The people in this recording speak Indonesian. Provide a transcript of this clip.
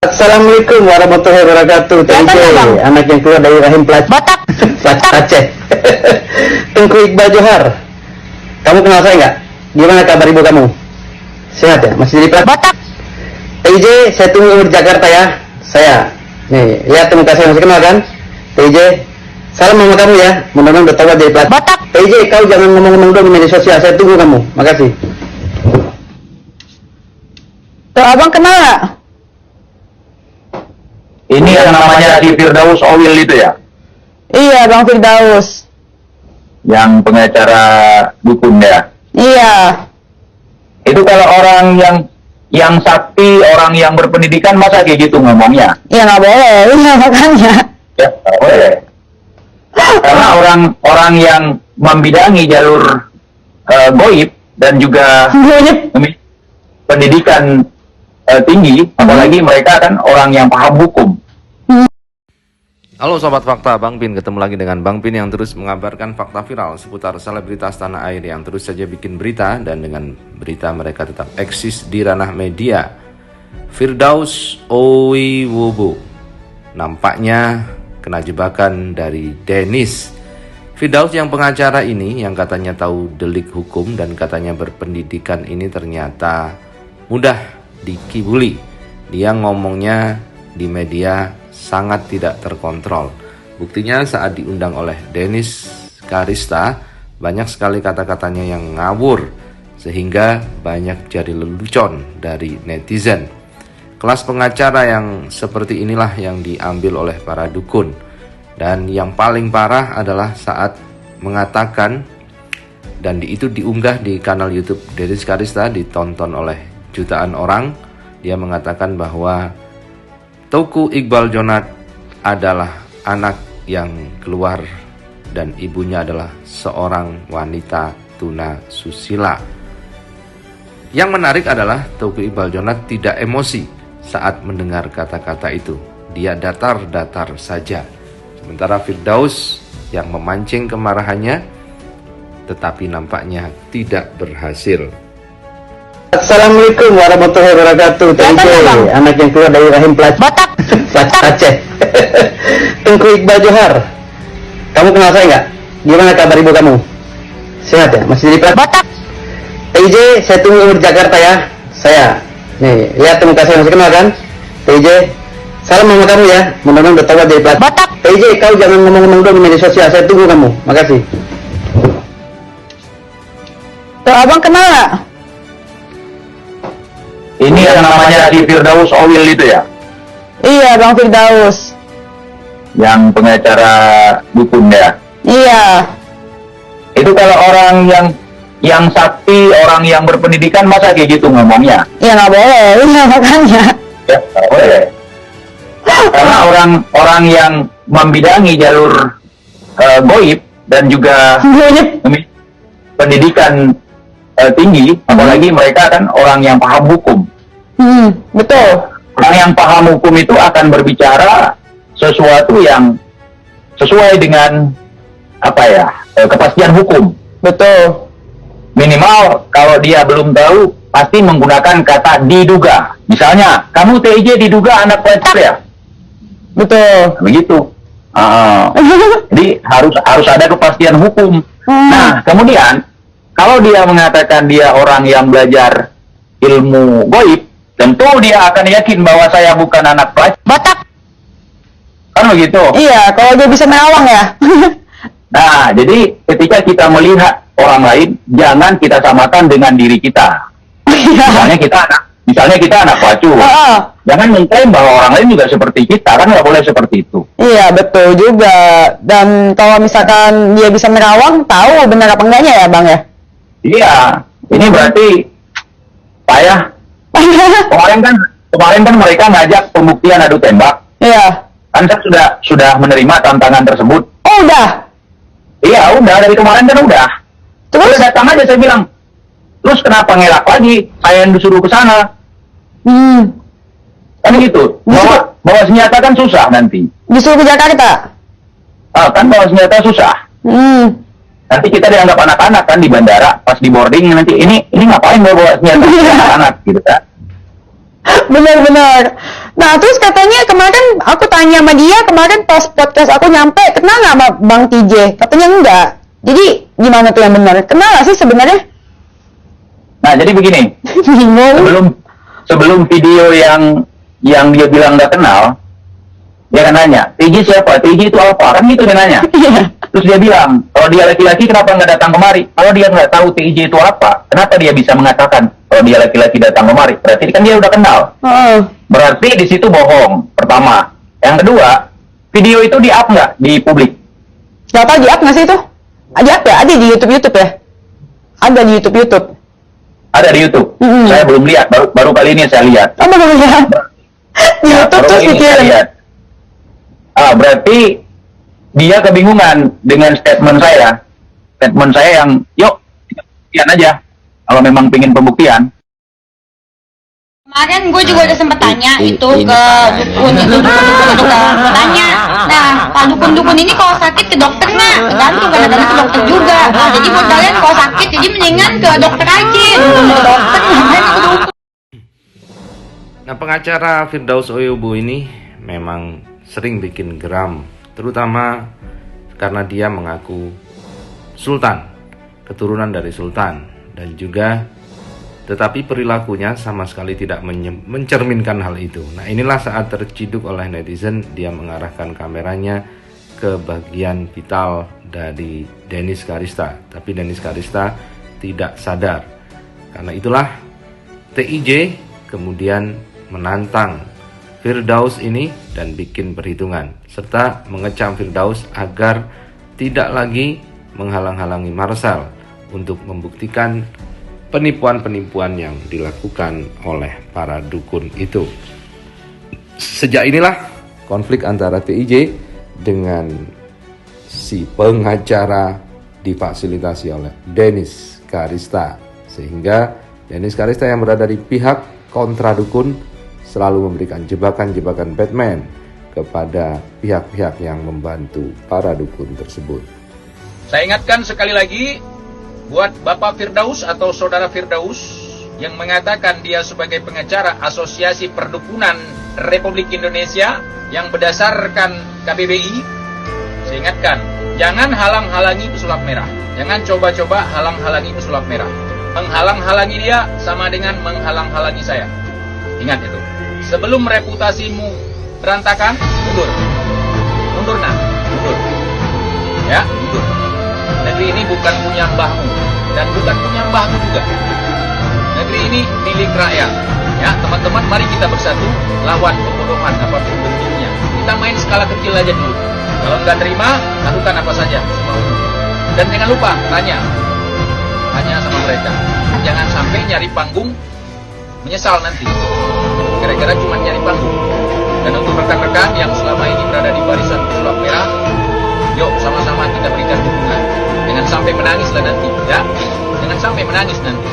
Assalamualaikum warahmatullahi wabarakatuh. TJ, anak yang keluar dari rahim Batak. Aceh. Tengku Iqbal Johar. Kamu kenal saya nggak? Gimana kabar ibu kamu? Sehat ya? Masih jadi Batak. TJ, saya tunggu di Jakarta ya. Saya. Nih, lihat muka saya masih kenal kan? TJ, salam sama kamu ya. Mudah-mudahan udah tahu jadi plat. Batak. TJ, kau jangan ngomong-ngomong dulu di media sosial. Saya tunggu kamu. Makasih. Tuh abang kenal nggak? Ini yang namanya si Firdaus Owil itu ya? Iya, Bang Firdaus. Yang pengacara dukun ya? Iya. Itu kalau orang yang sakti, orang yang berpendidikan, masa kayak gitu ngomongnya? Iya nggak boleh, iya makanya. Ya, nggak boleh. Karena orang yang membidangi jalur goib dan juga pendidikan tinggi, apalagi mereka kan orang yang paham hukum. Halo Sobat Fakta, Bang Pin ketemu lagi dengan Bang Pin yang terus mengabarkan fakta viral seputar selebritas tanah air yang terus saja bikin berita, dan dengan berita mereka tetap eksis di ranah media. Firdaus Owiwobo nampaknya kena jebakan dari Dennis. Firdaus yang pengacara ini, yang katanya tahu delik hukum dan katanya berpendidikan ini, ternyata mudah dikibuli. Dia ngomongnya di media sangat tidak terkontrol. Buktinya saat diundang oleh Dennis Karista, banyak sekali kata-katanya yang ngawur, sehingga banyak jadi lelucon dari netizen. Kelas pengacara yang seperti inilah yang diambil oleh para dukun. Dan yang paling parah adalah saat mengatakan, dan itu diunggah di kanal YouTube Dennis Karista, ditonton oleh jutaan orang. Dia mengatakan bahwa Teuku Iqbal Johar adalah anak yang keluar dan ibunya adalah seorang wanita tuna susila. Yang menarik adalah Teuku Iqbal Johar tidak emosi saat mendengar kata-kata itu. Dia datar-datar saja. Sementara Firdaus yang memancing kemarahannya, tetapi nampaknya tidak berhasil. Assalamualaikum warahmatullahi wabarakatuh. TJ, anak yang keluar dari rahim Batak. Aceh. Tengku Iqbal Johar. Kamu kenal saya nggak? Gimana kabar ibu kamu? Sehat ya? Masih jadi plat? Batak. TJ, saya tunggu di Jakarta ya. Saya. Nih, lihat muka saya masih kenal kan? TJ, salam sama kamu ya. Mudah-mudahan udah tahu jadi plat. Batak. TJ, kau jangan ngomong-ngomong dulu di media sosial. Saya tunggu kamu. Makasih. Tuh abang kenal nggak? Ini yang namanya si Firdaus Owil itu ya? Iya, Bang Firdaus. Yang pengacara dukun ya? Iya. Itu kalau orang yang sakti, orang yang berpendidikan, masa kayak gitu ngomongnya? Iya nggak boleh, iya makanya. Ya, nggak boleh. Karena orang yang membidangi jalur goib dan juga pendidikan tinggi, apalagi mereka kan orang yang paham hukum. Betul. Orang yang paham hukum itu akan berbicara sesuatu yang sesuai dengan kepastian hukum. Betul. Minimal kalau dia belum tahu, pasti menggunakan kata diduga. Misalnya, kamu TJ diduga anak pelacur ya? Betul. Begitu. Jadi harus ada kepastian hukum. Nah, kemudian kalau dia mengatakan dia orang yang belajar ilmu goib, tentu dia akan yakin bahwa saya bukan anak pelacur. Batak. Kan begitu? Iya, kalau dia bisa merawang ya. Nah, jadi ketika kita melihat orang lain, jangan kita samakan dengan diri kita. Misalnya kita anak pelacur. Jangan mengklaim bahwa orang lain juga seperti kita, kan nggak boleh seperti itu. Iya, betul juga. Dan kalau misalkan dia bisa merawang, tahu benar apa enggaknya ya, Bang ya? Iya, ini berarti payah. Kemarin kan mereka ngajak pembuktian adu tembak. Iya. Kan saya sudah menerima tantangan tersebut. Oh, udah. Iya, udah, dari kemarin kan udah. Terus datang aja, saya bilang, terus kenapa ngelak lagi? Saya yang disuruh ke sana. Kan gitu. Bawa senjata kan susah nanti. Disuruh ke Jakarta. Kan bawa senjata susah. Nanti kita dianggap anak-anak kan di bandara, pas di boarding nanti ini ngapain bawa senjata anak-anak gitu kan. Benar-benar. Nah, terus katanya kemarin aku tanya sama dia, kemarin pas podcast aku nyampe, kenal nggak sama Bang TJ? Katanya enggak. Jadi gimana tuh yang benar? Kenal nggak sih sebenarnya? Nah, jadi begini. Bingung. Sebelum video yang dia bilang nggak kenal, dia kan nanya, TJ siapa? TJ itu apa? Kan gitu dia nanya. Iya. Terus dia bilang, kalau dia laki-laki kenapa nggak datang kemari? Kalau dia nggak tahu TJ itu apa, kenapa dia bisa mengatakan kalau dia laki-laki datang kemari? Berarti kan dia udah kenal. Berarti di situ bohong, pertama. Yang kedua, video itu di-up nggak di publik? Gak tau di-up nggak sih itu? Di-up ya? Ada di YouTube ya? Ada di YouTube. Ada di YouTube. Saya belum lihat, baru kali ini saya lihat. Oh, belum lihat. Di YouTube baru terus kali ini saya dikirim. lihat. Berarti dia kebingungan dengan statement saya. Statement saya yang, yuk, pembuktian aja. Kalau memang pingin pembuktian. Kemarin gue juga udah sempet tanya itu ke dukun juga tanya. Nah, pak dukun ini kalau sakit ke dokter nggak? Tergantung kadang-kadang ke dokter juga. Nah, jadi buat kalian kalau sakit jadi mendingan ke dokter aja. Ke dokter ngapain ke dukun? Nah, pengacara Firdaus Oyubu ini memang sering bikin geram, terutama karena dia mengaku sultan, keturunan dari sultan, dan juga tetapi perilakunya sama sekali tidak mencerminkan hal itu. Nah, inilah saat terciduk oleh netizen, dia mengarahkan kameranya ke bagian vital dari Dennis Karista. Tapi Dennis Karista tidak sadar. Karena itulah TIJ kemudian menantang Firdaus ini dan bikin perhitungan, serta mengecam Firdaus agar tidak lagi menghalang-halangi Marcel untuk membuktikan penipuan-penipuan yang dilakukan oleh para dukun itu. Sejak inilah konflik antara TIJ dengan si pengacara difasilitasi oleh Dennis Karista, sehingga Dennis Karista yang berada di pihak kontra dukun selalu memberikan jebakan-jebakan Batman kepada pihak-pihak yang membantu para dukun tersebut. Saya ingatkan sekali lagi buat Bapak Firdaus atau Saudara Firdaus yang mengatakan dia sebagai pengacara Asosiasi Perdukunan Republik Indonesia yang berdasarkan KBBI, saya ingatkan, jangan halang-halangi pesulap merah. Jangan coba-coba halang-halangi pesulap merah. Menghalang-halangi dia sama dengan menghalang-halangi saya. Ingat itu. Sebelum reputasimu berantakan, mundur. Mundur nah, mundur. Ya, mundur. Negeri ini bukan punya mbahmu dan bukan punya mbahmu juga. Negeri ini milik rakyat. Ya, teman-teman, mari kita bersatu lawan pembodohan apapun bentuknya. Kita main skala kecil aja dulu. Kalau nggak terima, lakukan apa saja semaumu. Dan jangan lupa tanya sama mereka. Jangan sampai nyari panggung menyesal nanti. Gara-gara cuma nyari panggung. Dan untuk rekan-rekan yang selama ini berada di barisan pesulap merah, yuk sama-sama kita berikan dukungan. Jangan sampai menangis lah nanti, ya. Jangan sampai menangis nanti.